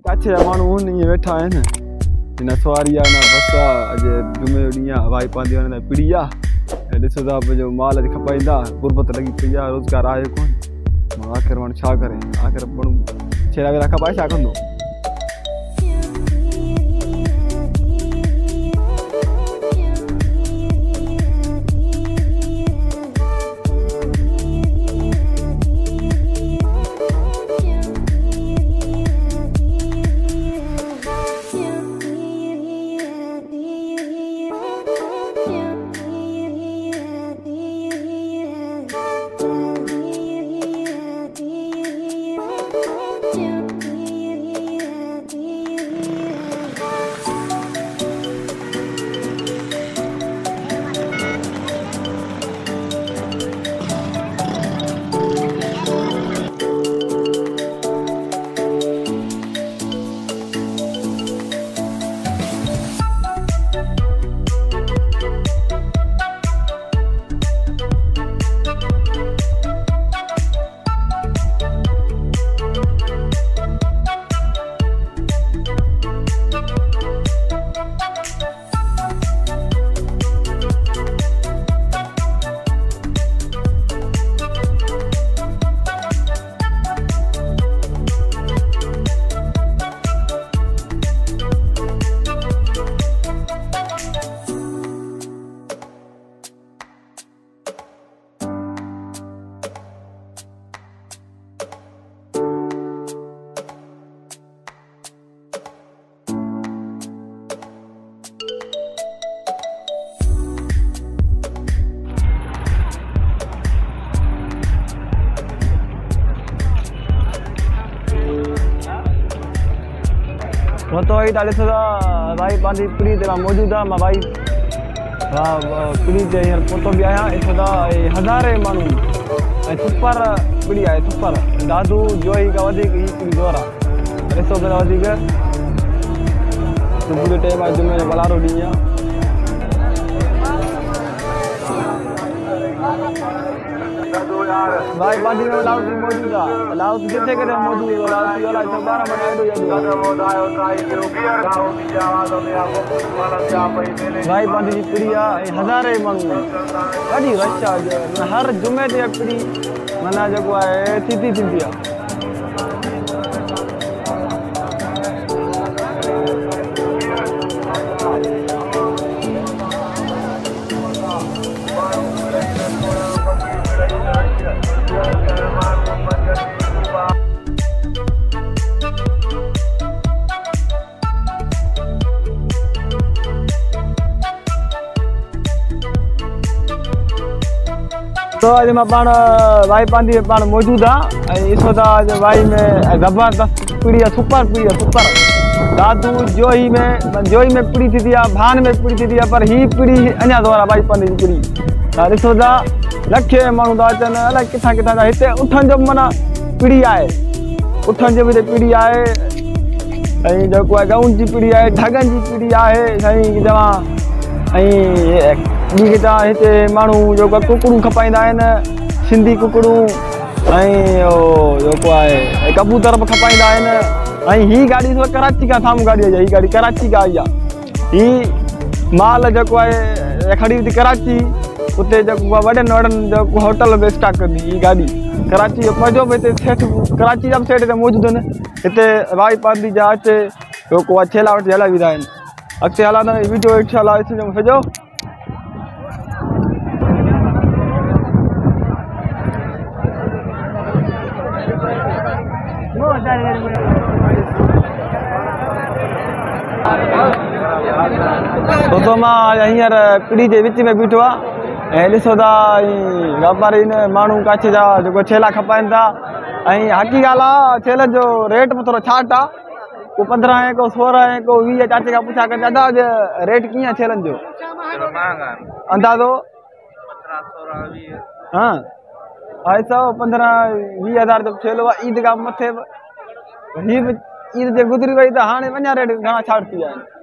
काचे माण्हू ईअं वेठा आहिनि हिन सवारी आहे न बस आहे अॼु जुमे जो ॾींहुं आहे भाई पंहिंजी वञण पीड़ी आहे ऐं ॾिसो था पंहिंजो माल अॼु खपाईंदा गुरबत लॻी पई आहे रोज़गार आहे कोन आख़िर माण्हू छा करे आख़िर माण्हू छेड़ा वेड़ा खपाए छा कंदो। तो वही डाले सदा भाई पानी पीड़ी ते मौजूद है मैं भाई पीड़ी ते यार फोटो भी आया सदा हज़ारे मानू सुपर पीड़ी है सुपर दादू जो ही का वधिक ही पीड़ी जोरा रेसो का वधिक तो पूरे टाइम आज में बलारो दी भाई पानी में लाउड मौजूद है लाउड कितने के मौजूद है लाउड वाला सब 12 भाई पानी की पीड़ी है हज़ारे मानू कड़ी रचा हर जुमे ते पीड़ी मना जो है थी थी तो आज मैं पान भाई पानी पान मौजूद है इस वक्त भाई में जबरदस्त पीड़ी है सुपर दादू जो ही में पीड़ी थी भान में पीड़ी थी पर ही पीड़ी अञा द्वारा भाई पानी की पीड़ी ॾिसो था लखे माण्हू था अचनि अलाए किथां किथां हिते उठनि जो माना पीड़ी आहे उठनि जो बि पीड़ी आहे ऐं जेको आहे गऊं जी पीड़ी आहे ढगनि जी पीड़ी आहे साईं तव्हां ऐं ॿी किथां हिते माण्हू जेको कुकड़ूं खपाईंदा आहिनि सिंधी कुकड़ूं ऐं जेको आहे कबूतर बि खपाईंदा आहिनि ऐं हीअ गाॾी कराची खां साम्हूं गाॾी आई आहे हीअ गाॾी कराची खां आई आहे हीअ माल जेको आहे खड़ी थी कराची उते जेको वॾनि जेको होटल में स्टॉक कंदी हीअ गाॾी कराची जो मज़ो बि हिते सेठ कराची जा बि सेठ हिते मौजूदु आहिनि हिते भाई पांडी जा अचे जेको आहे छेला वठी हला वेंदा आहिनि अॻिते हलंदा वीडियो इंशाल्लाह ॾिसजो सॼो। तो मां हींअर पीड़ी के विच में बीठो आहे ऐं ॾिसो था वापारी माण्हू काचे जा जेको छेला खपाइनि था ऐं हक़ी ॻाल्हि आहे छेलनि जो रेट में थोरो छाट आहे को 15 है को 16 है को 20 चाचे का पूछा कर दादा रेट कीअं छेलनि जो अंदाज़ो 15-16 हाँ भाई साहब 15-20 हज़ार जो छेलो आहे ईद खां मथे हीअ ईद जे गुज़री वई त हाणे अञा रेट घणा छाट थी विया आहिनि।